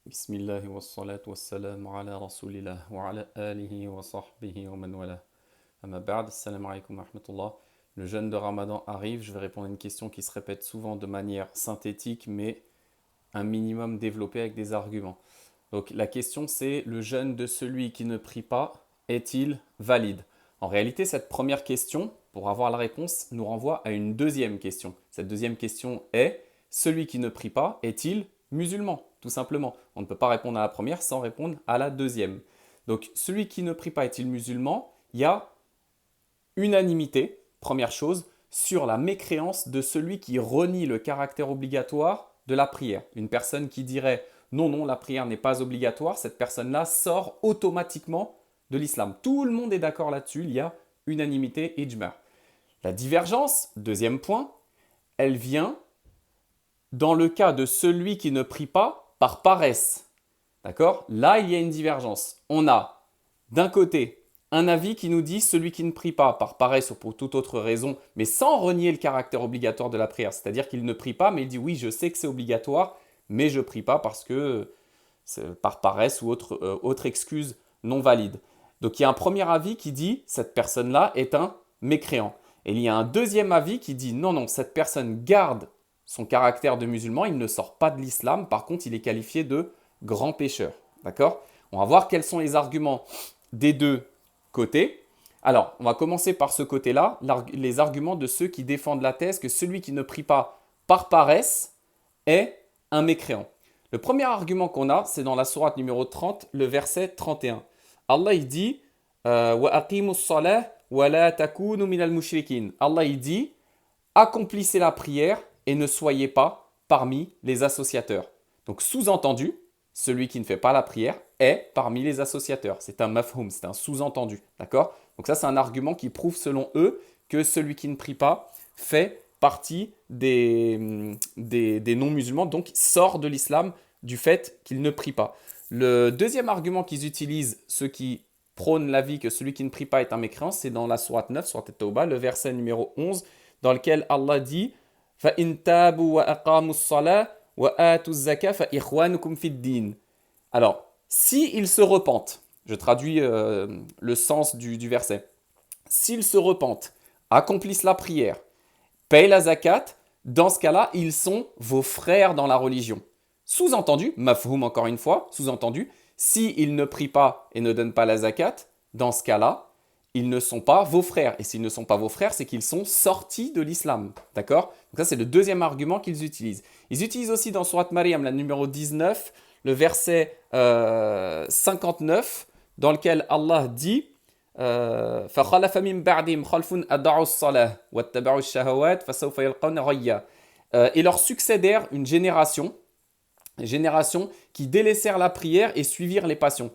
Bismillah wa salatu wa salam ala rasulillah wa ala alihi wa sahbihi wa man wala. Amma ba'd, assalamu alaikum wa rahmatullah. Le jeûne de Ramadan arrive, je vais répondre à une question qui se répète souvent de manière synthétique mais un minimum développée avec des arguments. Donc la question c'est le jeûne de celui qui ne prie pas est-il valide? En réalité, cette première question, pour avoir la réponse, nous renvoie à une deuxième question. Cette deuxième question est celui qui ne prie pas est-il musulman? Tout simplement. On ne peut pas répondre à la première sans répondre à la deuxième. Donc celui qui ne prie pas est-il musulman? Il y a unanimité, première chose, sur la mécréance de celui qui renie le caractère obligatoire de la prière. Une personne qui dirait non, non, la prière n'est pas obligatoire, cette personne-là sort automatiquement de l'islam. Tout le monde est d'accord là-dessus, il y a unanimité, ijma. La divergence, deuxième point, elle vient dans le cas de celui qui ne prie pas par paresse. D'accord? Là, il y a une divergence. On a d'un côté un avis qui nous dit celui qui ne prie pas par paresse ou pour toute autre raison, mais sans renier le caractère obligatoire de la prière. C'est-à-dire qu'il ne prie pas, mais il dit oui, je sais que c'est obligatoire, mais je ne prie pas parce que c'est par paresse ou autre excuse non valide. Donc il y a un premier avis qui dit cette personne-là est un mécréant. Et il y a un deuxième avis qui dit non, non, cette personne garde son caractère de musulman, il ne sort pas de l'islam, par contre il est qualifié de grand pécheur. D'accord? On va voir quels sont les arguments des deux côtés. Alors, on va commencer par ce côté-là, les arguments de ceux qui défendent la thèse que celui qui ne prie pas par paresse est un mécréant. Le premier argument qu'on a, c'est dans la sourate numéro 30, le verset 31. Allah il dit wa aqimus salah wa la takunu minal mushrikin. Allah il dit accomplissez la prière et ne soyez pas parmi les associateurs. Donc sous-entendu, celui qui ne fait pas la prière est parmi les associateurs. C'est un mafhoum, c'est un sous-entendu. D'accord? Donc ça, c'est un argument qui prouve selon eux que celui qui ne prie pas fait partie des non-musulmans, donc sort de l'islam du fait qu'il ne prie pas. Le deuxième argument qu'ils utilisent, ceux qui prônent l'avis que celui qui ne prie pas est un mécréant, c'est dans la sourate 9, sourate At-Tawbah, le verset numéro 11, dans lequel Allah dit فَإِن تَابُوا وَأَقَامُوا الصَّلَاةَ وَآتُوا الزَّكَاةَ فَإِخْوَانُكُمْ فِي الدِّينِ. Alors, s'ils se repentent, je traduis le sens du verset, s'ils se repentent, accomplissent la prière, payent la zakat, dans ce cas-là, ils sont vos frères dans la religion. Sous-entendu, mafhoum encore une fois, sous-entendu, s'ils ne prient pas et ne donnent pas la zakat, dans ce cas-là, ils ne sont pas vos frères. Et s'ils ne sont pas vos frères, c'est qu'ils sont sortis de l'islam. D'accord? Donc ça, c'est le deuxième argument qu'ils utilisent. Ils utilisent aussi dans Surat Maryam, la numéro 19, le verset 59, dans lequel Allah dit فَخَلَفَ مِن بَعْدِهِمْ خَلْفٌ أَضَاعُوا الصَّلَاةَ وَاتَّبَعُوا الشَّهَوَاتِ فَسَوْفَ يَلْقَوْنَ غَيًّا. Et leur succédèrent une génération qui délaissèrent la prière et suivirent les passions.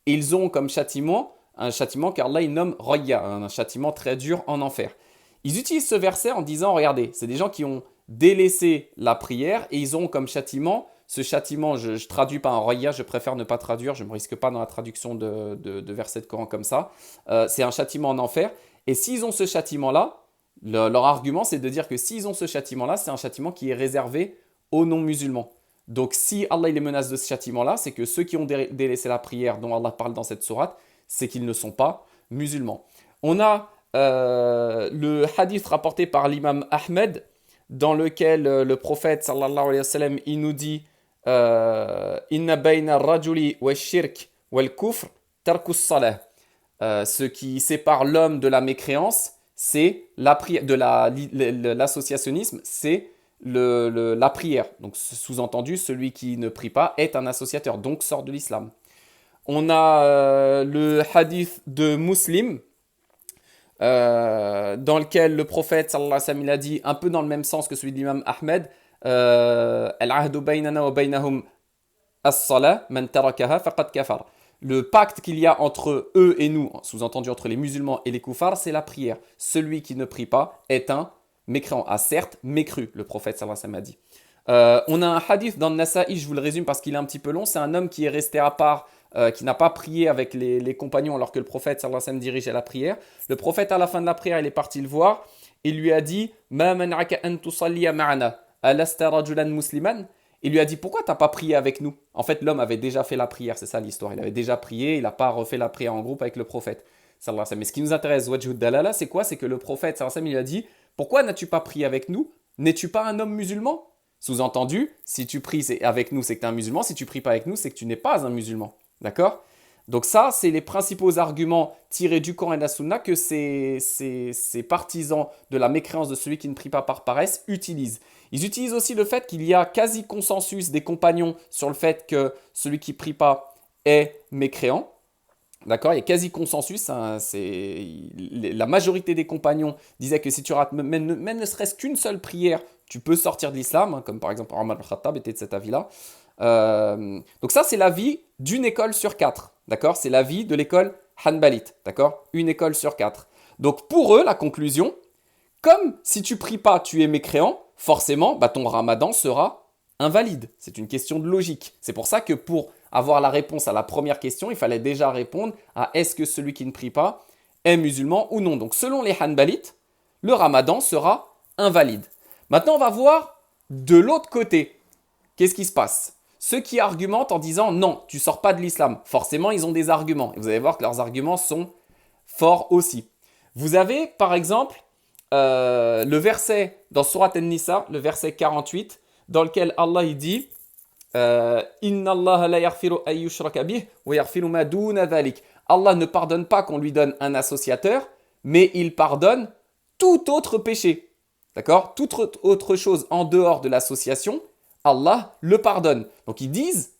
Et ils ont comme châtiment un châtiment qu'Allah il nomme Roya, un châtiment très dur en enfer. Ils utilisent ce verset en disant, regardez, c'est des gens qui ont délaissé la prière et ils ont comme châtiment, ce châtiment, je traduis pas un Roya, je préfère ne pas traduire, je ne me risque pas dans la traduction de versets de Coran comme ça. C'est un châtiment en enfer. Et s'ils ont ce châtiment-là, leur argument c'est de dire que s'ils ont ce châtiment-là, c'est un châtiment qui est réservé aux non-musulmans. Donc si Allah il les menace de ce châtiment-là, c'est que ceux qui ont délaissé la prière dont Allah parle dans cette sourate, c'est qu'ils ne sont pas musulmans. On a le hadith rapporté par l'imam Ahmed, dans lequel le prophète sallallahu alayhi wa sallam, il nous dit Inna bayna rajuli wa shirk wal kufr tarkus salah. Ce qui sépare l'homme de la mécréance, c'est l'associationnisme, c'est la prière. Donc sous-entendu, celui qui ne prie pas est un associateur, donc sort de l'islam. On a le hadith de Muslim, dans lequel le prophète sallallahu alayhi wa sallam il a dit, un peu dans le même sens que celui de l'imam Ahmed, Al-ahdu baynana wa baynahum as-salah, man tarakaha faqad kafar. Le pacte qu'il y a entre eux et nous, sous-entendu entre les musulmans et les koufars, c'est la prière. Celui qui ne prie pas est un mécréant, a certes mécru, le prophète sallallahu alayhi wa sallam a dit. On a un hadith dans le Nasa'i, je vous le résume parce qu'il est un petit peu long, c'est un homme qui est resté à part, qui n'a pas prié avec les compagnons alors que le prophète sallallahu alayhi wa sallam dirigeait la prière. Le prophète à la fin de la prière, il est parti le voir, il lui a dit « Ma man'aka an tusalliya ma'ana, alasta rajulan musliman » Il lui a dit, pourquoi tu n'as pas prié avec nous? En fait, l'homme avait déjà fait la prière, c'est ça l'histoire. Il avait déjà prié, il n'a pas refait la prière en groupe avec le prophète. Sallallahu alayhi wa sallam. Mais ce qui nous intéresse, Wajhud Dalala, c'est quoi? C'est que le prophète, sallallahu alayhi wa sallam, il a dit, pourquoi n'as-tu pas prié avec nous? N'es-tu pas un homme musulman? Sous-entendu, si tu pries avec nous, c'est que tu es un musulman. Si tu pries pas avec nous, c'est que tu n'es pas un musulman. D'accord? Donc ça, c'est les principaux arguments tirés du Coran et de la Sunna que ces partisans de la mécréance de celui qui ne prie pas par paresse utilisent. Ils utilisent aussi le fait qu'il y a quasi consensus des compagnons sur le fait que celui qui ne prie pas est mécréant. D'accord? Il y a quasi consensus. Hein, la majorité des compagnons disaient que si tu rates même ne serait-ce qu'une seule prière, tu peux sortir de l'islam, hein, comme par exemple Omar al-Khattab était de cet avis-là. Donc ça, c'est l'avis d'une école sur quatre. D'accord? C'est l'avis de l'école Hanbalite. D'accord? Une école sur quatre. Donc pour eux, la conclusion, comme si tu pries pas, tu es mécréant, forcément, bah, ton ramadan sera invalide. C'est une question de logique. C'est pour ça que pour avoir la réponse à la première question, il fallait déjà répondre à est-ce que celui qui ne prie pas est musulman ou non. Donc selon les Hanbalites, le ramadan sera invalide. Maintenant, on va voir de l'autre côté. Qu'est-ce qui se passe? Ceux qui argumentent en disant non, tu sors pas de l'islam. Forcément, ils ont des arguments. Et vous allez voir que leurs arguments sont forts aussi. Vous avez par exemple le verset dans Surat An-Nisa, le verset 48, dans lequel Allah il dit Inna Allah la yaghfiru an yushraka bih wa yaghfiru ma duna dhalik. Allah ne pardonne pas qu'on lui donne un associateur, mais il pardonne tout autre péché. D'accord? Toute autre chose en dehors de l'association, Allah le pardonne. Donc ils disent,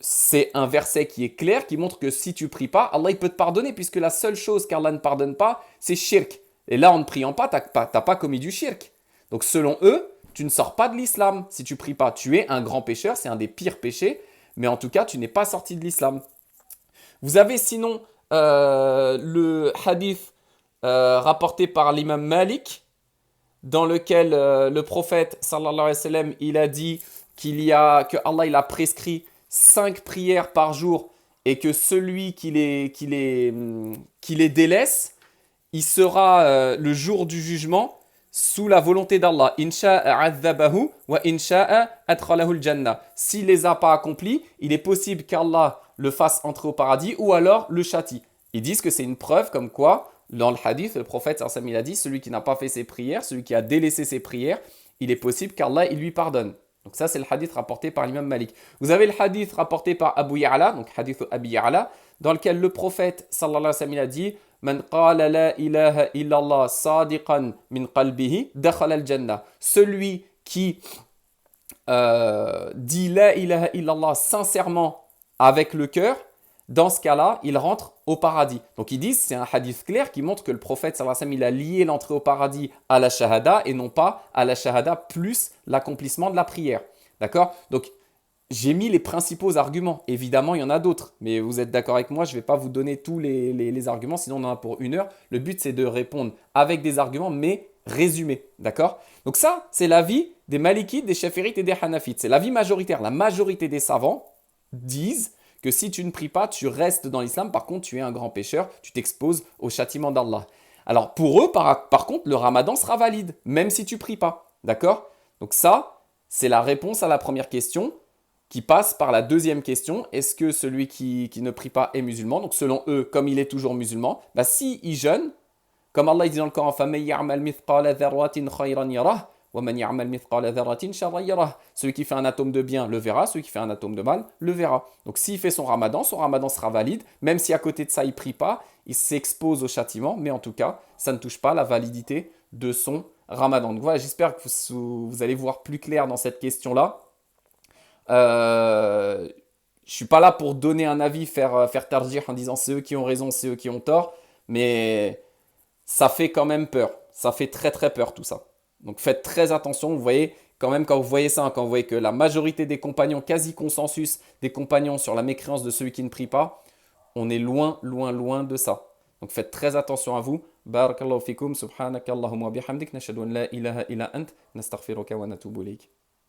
c'est un verset qui est clair, qui montre que si tu pries pas, Allah il peut te pardonner, puisque la seule chose qu'Allah ne pardonne pas, c'est shirk. Et là, en ne priant pas, tu n'as pas commis du shirk. Donc selon eux, tu ne sors pas de l'islam si tu pries pas. Tu es un grand pécheur, c'est un des pires péchés, mais en tout cas, tu n'es pas sorti de l'islam. Vous avez sinon le hadith rapporté par l'imam Malik, dans lequel le prophète sallallahu alayhi wa sallam, il a dit que Allah il a prescrit 5 prières par jour et que celui qui les délaisse, il sera le jour du jugement sous la volonté d'Allah. Insha'a adhabahu wa insha'a adkhalahu al-jannah. S'il les a pas accomplis, il est possible qu'Allah le fasse entrer au paradis ou alors le châtie. Ils disent que c'est une preuve comme quoi dans le hadith, le prophète sallallahu alayhi wa sallam, il a dit, celui qui n'a pas fait ses prières, celui qui a délaissé ses prières, il est possible qu'Allah il lui pardonne. Donc ça, c'est le hadith rapporté par l'imam Malik. Vous avez le hadith rapporté par Abu Ya'la, donc hadith Abi Ya'la, dans lequel le prophète sallallahu alayhi wa sallam, il a dit, Man qala la ilaha illallah sadiqan min qalbihi dakhala al-jannah. Celui qui dit la ilaha illallah sincèrement avec le cœur, dans ce cas-là, il rentre au paradis. Donc ils disent, c'est un hadith clair qui montre que le prophète sallallahu alayhi wa sallam, il a lié l'entrée au paradis à la shahada et non pas à la shahada plus l'accomplissement de la prière. D'accord? Donc j'ai mis les principaux arguments. Évidemment, il y en a d'autres, mais vous êtes d'accord avec moi, je ne vais pas vous donner tous les arguments, sinon on en a pour 1 heure. Le but, c'est de répondre avec des arguments, mais résumés. D'accord? Donc ça, c'est l'avis des Malikites, des Chaférites et des Hanafites. C'est l'avis majoritaire. La majorité des savants disent que si tu ne pries pas, tu restes dans l'islam. Par contre, tu es un grand pécheur, tu t'exposes au châtiment d'Allah. Alors pour eux, par contre, le ramadan sera valide, même si tu ne pries pas. D'accord? Donc ça, c'est la réponse à la première question qui passe par la deuxième question. Est-ce que celui qui ne prie pas est musulman? Donc selon eux, comme il est toujours musulman, bah, si il jeûne, comme Allah dit dans le Coran, فَمَنْ يَعْمَلْ مِثْقَالَ ذَرَّةٍ خَيْرًا يَرَهُ وَمَنْ يَعْمَلْ مِثْقَالَ ذَرَّةٍ شَرًّا يَرَهُ. Celui qui fait un atome de bien le verra, celui qui fait un atome de mal le verra. Donc s'il fait son ramadan sera valide, même si à côté de ça il ne prie pas, il s'expose au châtiment, mais en tout cas, ça ne touche pas la validité de son ramadan. Donc voilà, j'espère que vous allez voir plus clair dans cette question-là. Je ne suis pas là pour donner un avis, faire tarjih en disant c'est eux qui ont raison, c'est eux qui ont tort, mais ça fait quand même peur. Ça fait très très peur tout ça. Donc faites très attention, vous voyez, quand même quand vous voyez ça, quand vous voyez que la majorité des compagnons, quasi consensus des compagnons sur la mécréance de celui qui ne prie pas, on est loin, loin, loin de ça. Donc faites très attention à vous. Barakallahu fikum, subhanakallahumma bihamdik, nashhadu an la ilaha illa ant, nastaghfiruka wa natubu ilayk.